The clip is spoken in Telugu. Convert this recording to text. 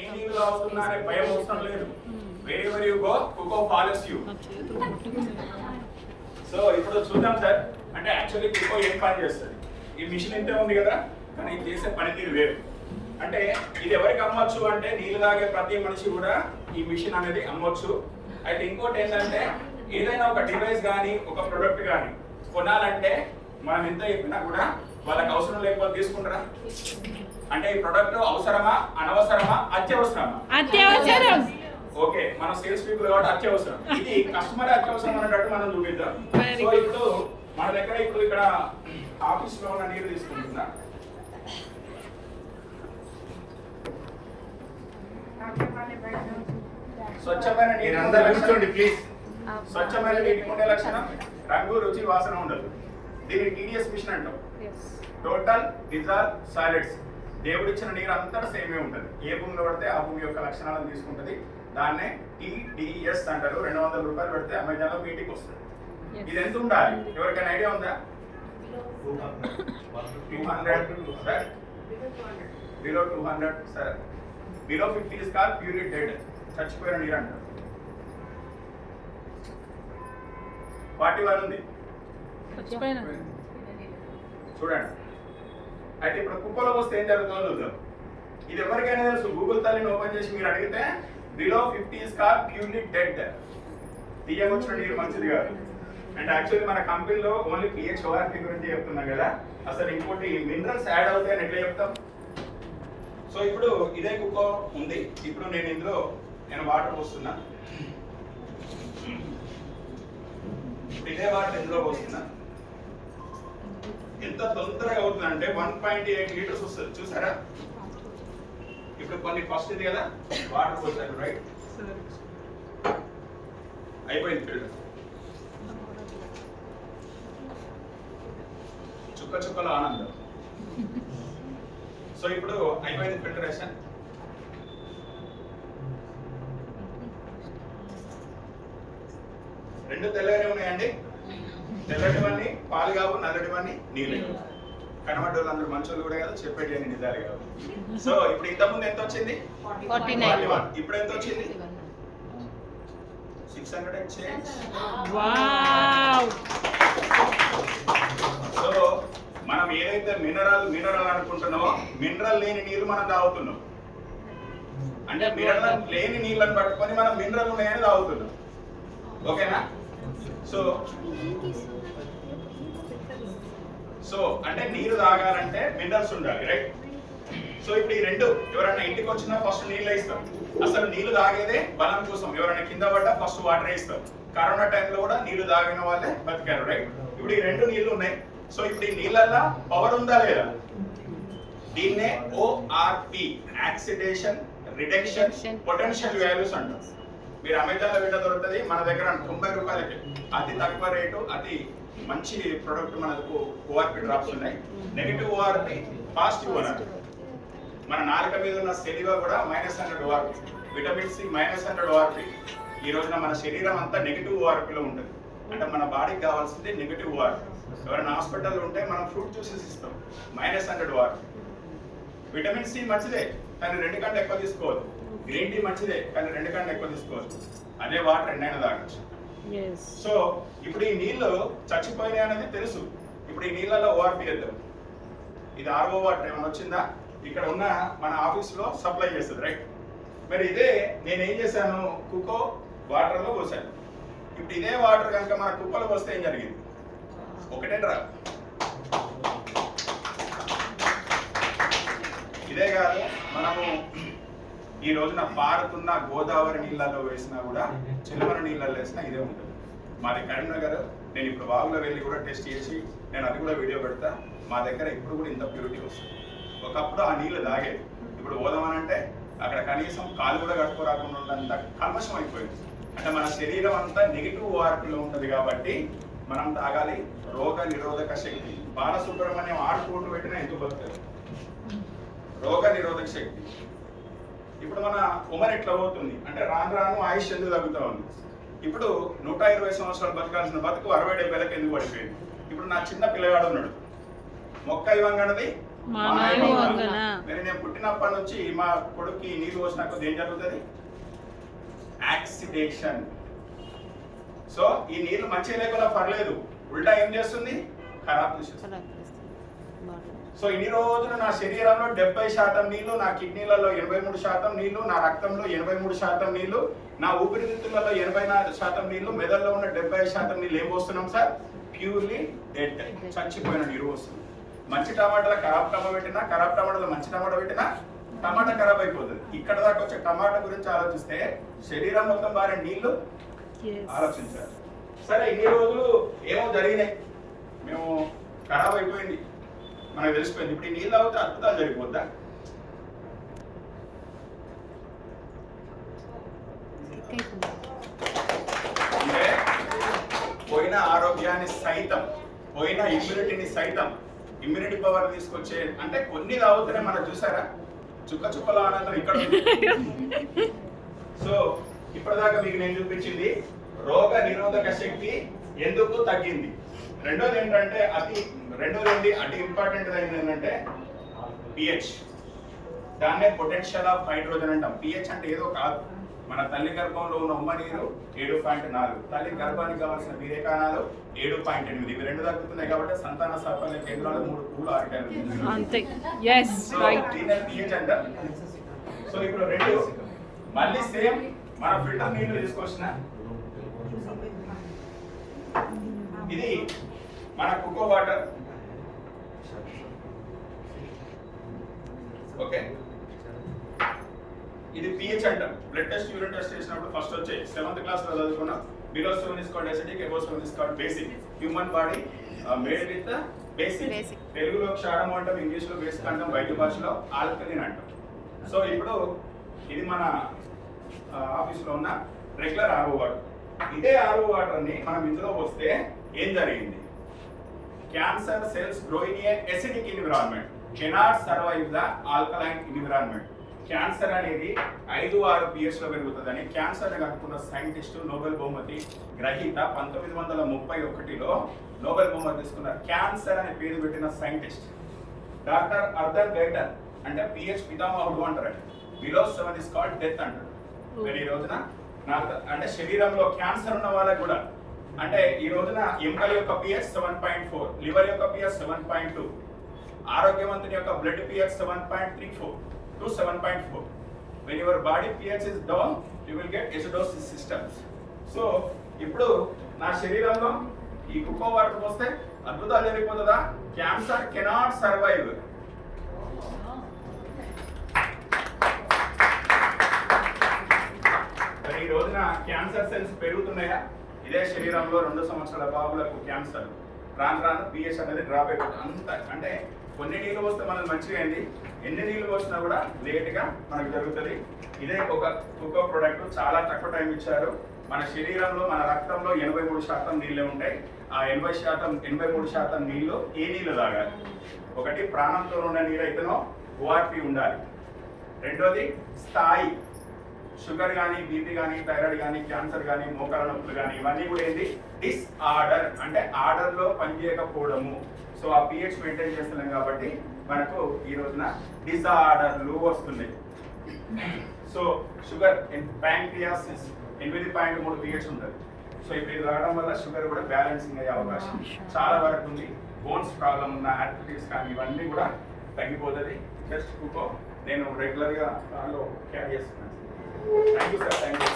ఏ నీళ్ళు తాగుతున్నా అనే భయం అవసరం లేదు. wherever you go కుకో follows you. So ఇప్పుడు చూద్దాం సార్, అంటే యాక్చువల్లీ కుకో ఏం పని చేస్తుంది. ఈ మిషన్ ఇంతే ఉంది కదా, కానీ ఇది చేసే పనితీరు వేరు. అంటే ఇది ఎవరికి అమ్మొచ్చు అంటే నీళ్ళు తాగే ప్రతి మనిషి కూడా ఈ మిషన్ అనేది అమ్మొచ్చు. అయితే ఇంకోటి ఏంటంటే ఏదైనా ఒక డివైస్ కానీ ఒక ప్రొడక్ట్ కానీ కొనాలంటే మనం ఎంత చెప్పినా కూడా వాళ్ళకి అవసరం లేకపోతే తీసుకుంటారా? అంటే ఈ ప్రొడక్ట్ అవసరమా, అనవసరమా, అత్యవసరమా? అత్యవసరం. ఓకే, మన సేల్స్ పీపుల్ కాబట్టి అత్యవసరం. ఇది కస్టమర్ అత్యవసరం అన్నట్టు మనం చూపిద్దాం. సో ఇప్పుడు మన దగ్గర ఇప్పుడు ఇక్కడ ఆఫీస్ లో ఉన్న నీరు తీసుకుంటున్నా. స్వచ్ఛమైన నీరు అందరూ ప్లీజ్. స్వచ్ఛమైన నీటికి ఉండే లక్షణం రంగు, రుచి, వాసన ఉండదు. దీన్ని టీడీఎస్ మిషన్ అంటాం. Total dissolve solids. దేవుడిచ్చిన నీరు అంతా సేమే ఉంటుంది. ఏ భూమిలో పడితే ఆ భూమి యొక్క లక్షణాలను తీసుకుంటుంది. దాన్నే టీడీఎస్ అంటారు. 200 రూపాయలు పెడితే అమెజాన్ లో మీటింగ్ వస్తుంది. ఇది ఎంత ఉండాలి? ఎవరికైనా ఐడియా ఉందా? 200 sir, below 200 sir, below 50 is called purity dead, చచ్చిపోయిన నీరు అంటారు. 41 ఉంది చూడండి. అయితే ఇప్పుడు కుక్కలో వస్తే ఏం జరుగుతుందో చూద్దాం. ఇది ఎవరికైనా తెలుసు. గూగుల్ తల్లిని ఓపెన్ చేసి మీరు అడిగితే below 50 is called purity dead, తీయవచ్చిన నీరు మంచిది కాదు. అండ్ యాక్చువల్లీ మన కంపెనీలో ఓన్లీ పిహెచ్ ఓఆర్పి గురించి చెప్తున్నాం కదా, అసలు ఇంకోటి మినరల్స్ యాడ్ అవుతాయని ఎట్లా చెప్తాం? సో ఇప్పుడు ఇదే కుక్కో ఉంది. ఇప్పుడు నేను ఇందులో వాటర్ పోస్తున్నా. ఇప్పుడు ఇదే వాటర్ ఇందులో పోస్తున్నా. ఎంత తొందరగా అవుతుంది అంటే 1.8 లీటర్స్ వస్తుంది. చూసారా? ఇప్పుడు కొన్ని ఫస్ట్ ఇది కదా వాటర్ పోసారు, రైట్? అయిపోయింది ఫిల్టర్. చుక్క చుక్కల ఆనందం. సో ఇప్పుడు అయిపోయింది ఫిల్టరేషన్. రెండు తెల్లగానే ఉన్నాయండి. తెల్లటివన్నీ పాలు కావు, నల్లటివన్నీ నీళ్ళు కావు. కనబడ్డ వాళ్ళందరూ మంచోళ్ళు కూడా కాదు, చెప్పేటి అన్ని నిజాలు కావు. సో ఇప్పుడు ఇంతకుముందు ఎంత వచ్చింది? 41. ఇప్పుడు ఎంత వచ్చింది? 600 and change. సో మనం ఏదైతే మినరల్ అనుకుంటున్నామో, మినరల్ లేని నీరు మనం తాగుతున్నాం. అంటే మినరల్ లేని నీళ్ళని పట్టుకొని మనం మినరల్ ఉన్నాయని తాగుతున్నాం. ఓకేనా? సో అంటే నీరు తాగాలంటే మినరల్స్ ఉండాలి, రైట్? సో ఇప్పుడు ఈ రెండు ఎవరైనా ఇంటికి వచ్చినా ఫస్ట్ నీళ్ళు ఇస్తాం. అసలు నీళ్లు తాగేదే బలం కోసం. ఎవరైనా కింద పడ్డా ఫస్ట్ వాటర్ ఇస్తాం. కరోనా టైంలో కూడా నీళ్లు తాగిన వాళ్ళే బతికారు, రైట్? ఇప్పుడు ఈ రెండు నీళ్లు ఉన్నాయి. సో ఇప్పుడు ఈ నీళ్ళల్లో పవర్ ఉందా లేదా? దీన్నే ORP, oxidation reduction potential values అంటాం. మీరు అమెజాన్ లో వింట దొరుకుతుంది. మన దగ్గర 90 రూపాయలకి అతి తక్కువ రేటు, అతి మంచి ప్రొడక్ట్ మనకు ఓఆర్పి డ్రాప్స్ ఉన్నాయి. Negative ORP, positive ORP. మన నాలుక మీద ఉన్న సెలివా కూడా -100 ఓఆర్పి, విటమిన్ సి -100 ఓఆర్పి. ఈ రోజున మన శరీరం అంతా నెగిటివ్ ఓఆర్పిలో ఉంటుంది. అంటే మన బాడీకి కావాల్సింది నెగిటివ్ ఓఆర్పి. ఎవరైనా హాస్పిటల్లో ఉంటే మనం ఫ్రూట్ జ్యూసెస్ ఇస్తాం, -100 ఓఆర్పి. విటమిన్ సి మంచిదే, కానీ 2 కంటే ఎక్కువ తీసుకోవద్దు. గ్రీన్ టీ మంచిదే, కానీ 2 కంటే ఎక్కువ తీసుకోవద్దు. అదే వాటర్ ఎండైనా తాగొచ్చు. సో ఇప్పుడు ఈ నీళ్లు చచ్చిపోయినాయి అనేది తెలుసు. ఇప్పుడు ఈ నీళ్ళలో ఓఆర్పి వేద్దాం. ఇది ఆర్ఓ వాటర్ ఏమైనా వచ్చిందా? ఇక్కడ ఉన్న మన ఆఫీస్లో సప్లై చేస్తుంది, రైట్? మరి ఇదే నేను ఏం చేశాను, కుకో వాటర్లో పోసాను. ఇప్పుడు ఇదే వాటర్ కనుక మన కుక్కలో పోస్తే ఏం జరిగింది? ఒకటేంట్రా, ఇదే కాదు, మనము ఈ రోజున పారుతున్న గోదావరి నీళ్ళలో వేసినా కూడా, చిలుమల నీళ్ళలో వేసినా ఇదే ఉంటుంది. మాది కరీంనగర్. నేను ఇప్పుడు వాగులో వెళ్ళి కూడా టెస్ట్ చేసి నేను అది కూడా వీడియో పెడతా. మా దగ్గర ఇప్పుడు కూడా ఇంత ప్యూరిటీ వస్తుంది. ఒకప్పుడు ఆ నీళ్ళు తాగేది. ఇప్పుడు పోదామనంటే అక్కడ కనీసం కాలు కూడా కట్టుకోరాకుండా ఉన్నంత కల్మషం అయిపోయింది. అంటే మన శరీరం అంతా నెగిటివ్ ఓఆర్పీలో ఉంటుంది కాబట్టి మనం తాగాలి. రోగ నిరోధక శక్తి. బాలసుబ్రహ్మణ్యం 6 కోట్లు పెట్టినా ఎందుకు బతుకుతారు? రోగ నిరోధక శక్తి. ఇప్పుడు మన ఉమర్ ఎట్లా అవుతుంది అంటే రాను రాను ఆయుష్ ఎందుకు తగ్గుతూ ఉంది. ఇప్పుడు 120 సంవత్సరాలు బతకాల్సిన బతుకు 60-70 ఎందుకు పడిపోయింది? ఇప్పుడు నా చిన్న పిల్లగాడు ఉన్నాడు, మొక్క ఇవ్వంగానది మరి నేను పుట్టినప్పటి నుంచి మా కొడుక్కి నీళ్ళు పోసిన కొద్ది ఏం జరుగుతుంది? యాక్సిడేషన్. సో ఈ నీళ్లు మంచిగా లేకుండా పర్లేదు, ఉల్టా ఏం చేస్తుంది? ఖరాబ్ చేస్తుంది. సో ఇన్ని రోజులు నా శరీరంలో 70% నీళ్లు, నా కిడ్నీలలో 83% నీళ్లు, నా రక్తంలో 83% నీళ్లు, నా ఊపిరితిత్తులలో 84% నీళ్లు, మెదడులో ఉన్న 75% నీళ్ళు ఏం పోస్తున్నాం సార్? ప్యూర్లీ డెడ్, చచ్చిపోయిన నీరు వస్తుంది. మంచి టమాటాలో ఖరాబ్ టమాటా పెట్టినా, ఖరాబ్ టమాటాలో మంచి టమాటా పెట్టినా టమాటా ఖరాబ్ అయిపోతుంది. ఇక్కడ దాకా వచ్చే టమాటా గురించి ఆలోచిస్తే శరీరం మొత్తం బారే నీళ్లు ఆలోచించాలి. సరే ఇన్ని రోజులు ఏమో జరిగినాయి, మేము ఖరాబ్ అయిపోయింది, మనకు తెలిసిపోయింది. ఇప్పుడు ఈ నీళ్ళు అవుతే అద్భుతాలు జరిగిపోద్దా? అంటే పోయిన ఆరోగ్యాన్ని సైతం, పోయిన ఇమ్యూనిటీని సైతం, ఇమ్యూనిటీ పవర్ తీసుకొచ్చే అంటే కొన్ని తాగుతూనే మనం చూసారా చుక్క చుక్కల ఆనందం ఇక్కడ. సో ఇప్పటిదాకా మీకు నేను చూపించింది రోగ నిరోధక శక్తి ఎందుకు తగ్గింది. రెండోది ఏంటంటే అతి ఇంపార్టెంట్ ఏంటంటే పిహెచ్. దాన్నే పొటెన్షియల్ ఆఫ్ హైడ్రోజన్ అంటాం. పిహెచ్ అంటే ఏదో కాదు, మన తల్లి గర్భంలో ఉన్న ఉమ్మ నీరు 7.4, తల్లి గర్భానికి కావాల్సిన వీరేకాణాలు 7.8. ఇవి రెండు తగ్గుతున్నాయి కాబట్టి సంతాన సాఫల్య కేంద్రాలు 3 పూలు 6 టైర్లు అంతే. పిహెచ్ అంట. సో ఇప్పుడు రెండు మళ్ళీ సేమ్ మన ఫిల్టర్ నీళ్లు తీసుకొచ్చిన ఇది మన కోకో వాటర్. ఓకే, ఇది పిహెచ్ అంటాం. బ్లడ్ టెస్ట్, యూరిన్ టెస్ట్ చేసినప్పుడు ఫస్ట్ వచ్చే 7th క్లాస్ లో చదువుకున్నాం. Below 7 is called acidic, above 7 is called basic. Human body made with basic. తెలుగులో క్షారం అంటాం, ఇంగ్లీష్ లో బేసిక్ అంటాం, బయట భాషలో ఆల్కలిన్ అంటాం. సో ఇప్పుడు ఇది మన ఆఫీస్ లో ఉన్న రెగ్యులర్ ఆర్ఓ వాటర్. ఇదే ఆర్ఓ వాటర్ ని మనం ఇందులో వస్తే ఏం జరిగింది? Cancer cells grow in a acidic environment, cannot survive the alkaline environment. Cancer అనేది 5-6 pH లో పెరుగుతుందని క్యాన్సర్ కనుక్కున్న సైంటిస్ట్, నోబెల్ బహుమతి గ్రహీత 1931లో నోబెల్ బహుమతి తీసుకున్నారు. క్యాన్సర్ అనే పేరు పెట్టిన సైంటిస్ట్ డాక్టర్ అర్థర్ గైటర్. అంటే పిహెచ్ పితామహుడు అంటారు. బిలో 7 ఇస్ కాల్డ్ డెత్ అంటారు. మరి ఈ రోజున అంటే శరీరంలో క్యాన్సర్ ఉన్న వాళ్ళకి కూడా అంటే ఈ రోజున ఎముకల యొక్క పిహెచ్ 7.4, లివర్ యొక్క పిహెచ్ 7.2, ఆరోగ్యవంతుని యొక్క blood pH 7.34 to 7.4. When your body pH is down, you will get acidosis systems. So ఇప్పుడు నా శరీరంలో ఈ కోకో వాటర్ పోస్తే అద్భుతాలు జరిగిపోతుందా? Cancer cannot survive. మరి ఈ రోజున క్యాన్సర్ సెల్స్ పెరుగుతున్నాయా? ఇదే శరీరంలో 2 సంవత్సరాల బాబులకు క్యాన్సర్ రాను పిహెచ్ అనేది డ్రాప్ అయిపోతుంది. అంత అంటే కొన్ని నీళ్ళు పోస్తే మనకు మంచిగా అయింది, ఎన్ని నీళ్ళు పోసినా కూడా లేట్గా మనకు జరుగుతుంది. ఇదే ఒక కోకో ప్రోడక్ట్. చాలా తక్కువ టైం ఇచ్చారు. మన శరీరంలో, మన రక్తంలో 83% నీళ్ళే ఉంటాయి. ఆ 83% నీళ్ళు ఏ నీళ్ళు తాగాలి? ఒకటి ప్రాణంతో ఉన్న నీరు అయితేనో ఓఆర్పి ఉండాలి. రెండోది స్థాయి, షుగర్ కానీ, బీపీ కానీ, థైరాయిడ్ కానీ, క్యాన్సర్ కానీ, మోకాల నొప్పులు కానీ, ఇవన్నీ కూడా ఏంటి? డిస్ఆర్డర్ అంటే ఆర్డర్లో పనిచేయకపోవడము. సో ఆ పిహెచ్ మెయింటైన్ చేస్తున్నాం కాబట్టి మనకు ఈ రోజున డిసార్డర్లు వస్తున్నాయి. సో షుగర్, ప్యాంక్రియాసిస్ 8.3 పిహెచ్ ఉంటుంది. సో ఇప్పుడు ఇది రావడం వల్ల షుగర్ కూడా బ్యాలెన్సింగ్ అయ్యే అవకాశం చాలా వరకు ఉంది. బోన్స్ ప్రాబ్లం ఉన్న ఆర్థరైటిస్ కానీ ఇవన్నీ కూడా తగ్గిపోతుంది. జస్ట్ కోకో నేను రెగ్యులర్గా దానిలో క్యారీ చేస్తున్నాను. Thank you sir, thank you.